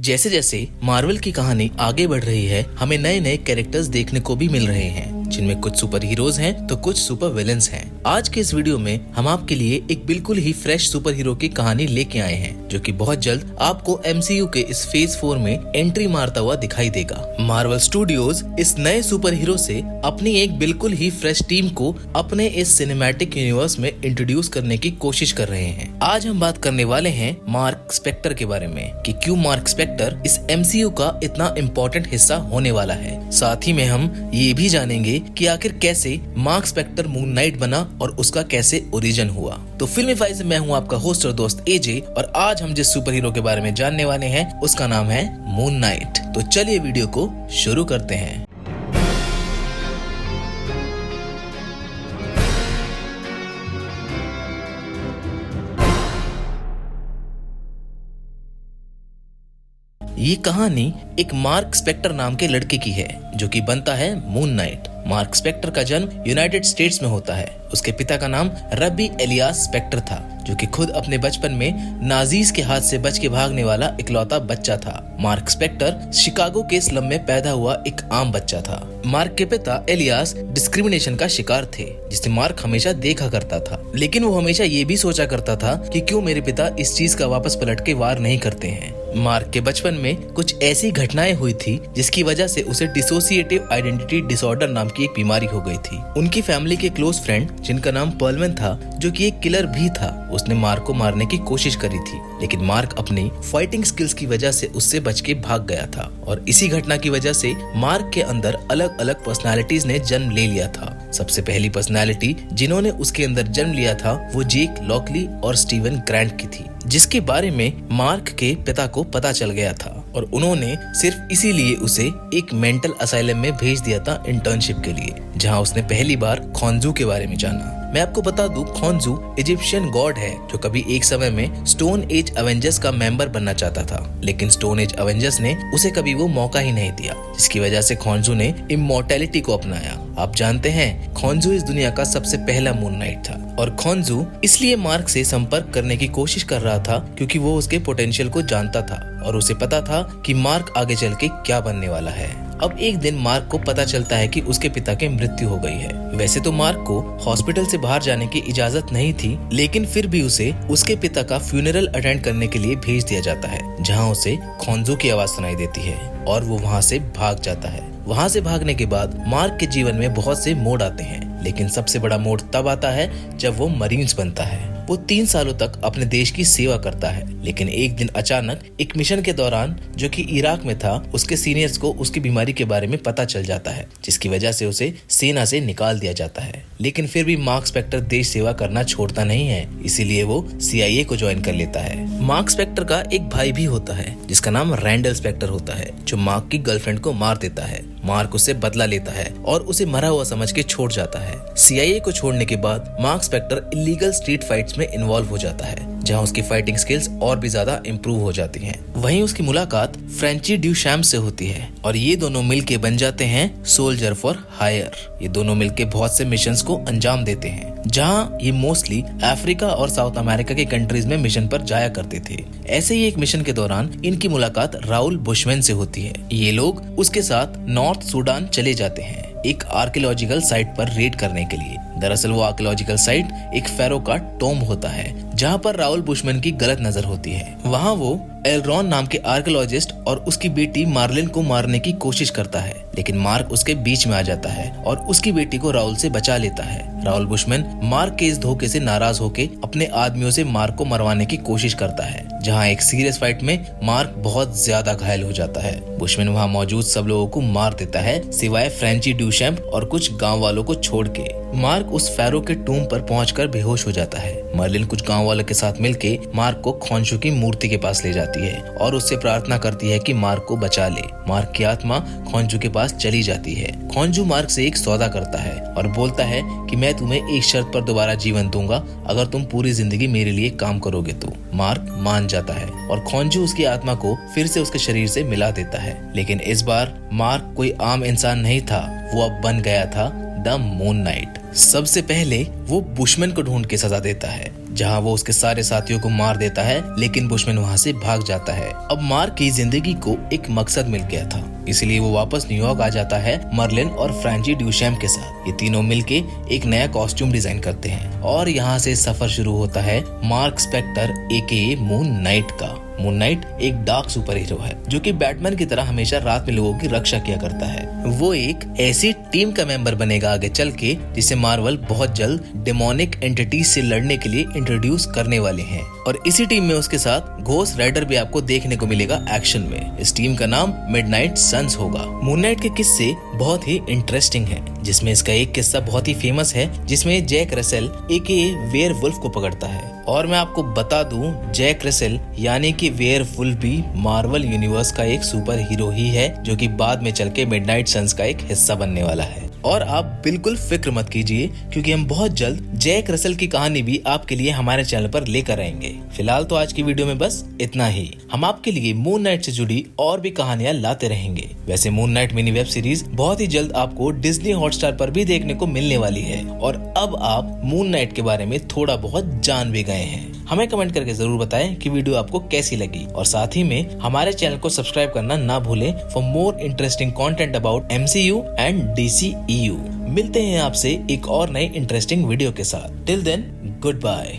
जैसे जैसे मार्वल की कहानी आगे बढ़ रही है, हमें नए नए कैरेक्टर्स देखने को भी मिल रहे हैं, जिनमें कुछ सुपर हीरोज हैं तो कुछ सुपर विलेंस हैं। आज के इस वीडियो में हम आपके लिए एक बिल्कुल ही फ्रेश सुपर हीरो की कहानी लेके आए हैं, जो कि बहुत जल्द आपको MCU के इस फेज 4 में एंट्री मारता हुआ दिखाई देगा। मार्वल स्टूडियोज इस नए सुपर हीरो से अपनी एक बिल्कुल ही फ्रेश टीम को अपने इस सिनेमैटिक यूनिवर्स में इंट्रोड्यूस करने की कोशिश कर रहे हैं। आज हम बात करने वाले हैं मार्क स्पेक्टर के बारे में कि क्यों मार्क स्पेक्टर इस MCU का इतना इम्पोर्टेंट हिस्सा होने वाला है। साथ ही में हम ये भी जानेंगे कि आखिर कैसे मार्क स्पेक्टर मून नाइट बना और उसका कैसे ओरिजिन हुआ। तो फिल्मी फाइल से मैं हूँ आपका होस्ट और दोस्त AJ, और आज हम जिस सुपर हीरो के बारे में जानने वाले हैं उसका नाम है मून नाइट। तो चलिए वीडियो को शुरू करते हैं। ये कहानी एक मार्क स्पेक्टर नाम के लड़के की है, जो कि बनता है मून नाइट। मार्क स्पेक्टर का जन्म यूनाइटेड स्टेट्स में होता है। उसके पिता का नाम रबी एलियास स्पेक्टर था, जो कि खुद अपने बचपन में नाजीज के हाथ से बच के भागने वाला इकलौता बच्चा था। मार्क स्पेक्टर शिकागो के स्लम में पैदा हुआ एक आम बच्चा था। मार्क के पिता एलियास डिस्क्रिमिनेशन का शिकार थे, जिसे मार्क हमेशा देखा करता था, लेकिन वो हमेशा ये भी सोचा करता था कि क्यों मेरे पिता इस चीज का वापस पलट के वार नहीं करते हैं। मार्क के बचपन में कुछ ऐसी घटनाएं हुई थी जिसकी वजह से उसे डिसोसिएटिव आइडेंटिटी डिसऑर्डर नाम की एक बीमारी हो गई थी। उनकी फैमिली के क्लोज फ्रेंड, जिनका नाम पर्लमैन था, जो कि एक किलर भी था, उसने मार्क को मारने की कोशिश करी थी, लेकिन मार्क अपनी फाइटिंग स्किल्स की वजह से उससे बच के भाग गया था। और इसी घटना की वजह से मार्क के अंदर अलग अलग पर्सनालिटीज ने जन्म ले लिया था। सबसे पहली पर्सनालिटी जिन्होंने उसके अंदर जन्म लिया था वो जेक लॉकली और स्टीवन ग्रांट की थी, जिसके बारे में मार्क के पिता को पता चल गया था, और उन्होंने सिर्फ इसीलिए उसे एक मेंटल असाइलम में भेज दिया था इंटर्नशिप के लिए, जहां उसने पहली बार खॉन्जू के बारे में जाना। मैं आपको बता दूं, खॉन्जू इजिप्शियन गॉड है, जो कभी एक समय में स्टोन एज एवेंजर्स का मेंबर बनना चाहता था, लेकिन स्टोन एज एवेंजर्स ने उसे कभी वो मौका ही नहीं दिया, जिसकी वजह से खॉन्जू ने इमॉर्टैलिटी को अपनाया। आप जानते हैं, खॉन्जू इस दुनिया का सबसे पहला मून नाइट था, और खॉन्जू इसलिए मार्क से संपर्क करने की कोशिश कर रहा था क्योंकि वो उसके पोटेंशियल को जानता था और उसे पता था कि मार्क आगे चल के क्या बनने वाला है। अब एक दिन मार्क को पता चलता है कि उसके पिता की मृत्यु हो गई है। वैसे तो मार्क को हॉस्पिटल से बाहर जाने की इजाजत नहीं थी, लेकिन फिर भी उसे उसके पिता का फ्यूनरल अटेंड करने के लिए भेज दिया जाता है, जहां उसे खॉन्जू की आवाज सुनाई देती है और वो वहां से भाग जाता है। वहां से भागने के बाद मार्क के जीवन में बहुत से मोड़ आते हैं, लेकिन सबसे बड़ा मोड़ तब आता है जब वो मरीन्स बनता है। वो 3 सालों तक अपने देश की सेवा करता है, लेकिन एक दिन अचानक एक मिशन के दौरान, जो कि इराक में था, उसके सीनियर्स को उसकी बीमारी के बारे में पता चल जाता है, जिसकी वजह से उसे सेना से निकाल दिया जाता है। लेकिन फिर भी मार्क स्पेक्टर देश सेवा करना छोड़ता नहीं है, इसीलिए वो CIA को ज्वाइन कर लेता है। मार्क स्पेक्टर का एक भाई भी होता है, जिसका नाम रैंडल स्पेक्टर होता है, जो मार्क की गर्लफ्रेंड को मार देता है। मार्क उससे बदला लेता है और उसे मरा हुआ समझ के छोड़ जाता है। CIA को छोड़ने के बाद Mark Spector illegal street fights में इन्वॉल्व हो जाता है, जहां उसकी फाइटिंग स्किल्स और भी ज्यादा इम्प्रूव हो जाती हैं। वहीं उसकी मुलाकात फ्रेंची ड्यूशैम्प से होती है, और ये दोनों मिलके बन जाते हैं सोल्जर फॉर हायर। ये दोनों मिलके बहुत से मिशंस को अंजाम देते हैं, जहां ये मोस्टली अफ्रीका और साउथ अमेरिका के कंट्रीज में मिशन पर जाया करते थे। ऐसे ही एक मिशन के दौरान इनकी मुलाकात राउल बुशमैन से होती है। ये लोग उसके साथ नॉर्थ सूडान चले जाते हैं एक आर्कियोलॉजिकल साइट पर रेड करने के लिए। दरअसल वो आर्कियोलॉजिकल साइट एक फेरो का टॉम्ब होता है, जहां पर राउल बुशमैन की गलत नजर होती है। वहां वो एलरॉन नाम के आर्कियोलॉजिस्ट और उसकी बेटी मार्लिन को मारने की कोशिश करता है, लेकिन मार्क उसके बीच में आ जाता है और उसकी बेटी को राउल से बचा लेता है। राउल बुशमैन मार्क के इस धोखे से नाराज होकर अपने आदमियों से मार्क को मरवाने की कोशिश करता है, जहां एक सीरियस फाइट में मार्क बहुत ज्यादा घायल हो जाता है। बुशमैन वहां मौजूद सब लोगों को मार देता है, सिवाय फ्रेंची ड्यूशैम्प और कुछ गांव वालों को छोड़ के। मार्क उस फेरो के टूम पर पहुंचकर बेहोश हो जाता है। मर्लिन कुछ गांव वालों के साथ मिलके मार्क को खॉन्जू की मूर्ति के पास ले जाती है और उससे प्रार्थना करती है कि मार्क को बचा ले। मार्क की आत्मा खॉन्जू के पास चली जाती है। खॉन्जू मार्क से एक सौदा करता है और बोलता है कि मैं तुम्हें एक शर्त पर दोबारा जीवन दूंगा, अगर तुम पूरी जिंदगी मेरे लिए काम करोगे तो। मार्क मान जाता है और खॉन्जू उसकी आत्मा को फिर से उसके शरीर से मिला देता है, लेकिन इस बार मार्क कोई आम इंसान नहीं था, वो अब बन गया था द मून नाइट। सबसे पहले वो बुशमैन को ढूंढ के सजा देता है, जहाँ वो उसके सारे साथियों को मार देता है, लेकिन बुशमैन वहाँ से भाग जाता है। अब मार्क की जिंदगी को एक मकसद मिल गया था, इसलिए वो वापस न्यूयॉर्क आ जाता है मर्लिन और फ्रैंची ड्यूशैम्प के साथ। ये तीनों मिलके एक नया कॉस्ट्यूम डिजाइन करते हैं और यहाँ से सफर शुरू होता है Mark Spector AKA Moon Knight का। मून नाइट एक डार्क सुपर हीरो है जो कि बैटमैन की तरह हमेशा रात में लोगों की रक्षा किया करता है। वो एक ऐसी टीम का मेंबर बनेगा आगे चल के जिसे मार्वल बहुत जल्द डेमोनिक एंटिटीज से लड़ने के लिए इंट्रोड्यूस करने वाले हैं, और इसी टीम में उसके साथ घोस्ट राइडर भी आपको देखने को मिलेगा एक्शन में। इस टीम का नाम मिडनाइट सन्स होगा। मून नाइट के किस्से बहुत ही इंटरेस्टिंग है, जिसमें इसका एक किस्सा बहुत ही फेमस है जिसमें जैक रसेल AKA वेयरवुल्फ को पकड़ता है। और मैं आपको बता दूं, जैक रसेल यानी कि वेयरवुल्फ भी मार्वल यूनिवर्स का एक सुपर हीरो ही है जो कि बाद में चल के मिडनाइट सन्स का एक हिस्सा बनने वाला है। और आप बिल्कुल फिक्र मत कीजिए, क्योंकि हम बहुत जल्द जैक रसेल की कहानी भी आपके लिए हमारे चैनल पर लेकर आएंगे। फिलहाल तो आज की वीडियो में बस इतना ही। हम आपके लिए मून नाइट से जुड़ी और भी कहानियां लाते रहेंगे। वैसे moon night mini web series बहुत ही जल्द आपको डिज्नी हॉटस्टार पर भी देखने को मिलने वाली है, और अब आप मून नाइट के बारे में थोड़ा बहुत जान भी गए हैं। हमें कमेंट करके जरूर बताएं कि वीडियो आपको कैसी लगी, और साथ ही में हमारे चैनल को सब्सक्राइब करना ना भूलें for more interesting content about MCU and DCEU। मिलते हैं आपसे एक और नई इंटरेस्टिंग वीडियो के साथ। Till then, good bye.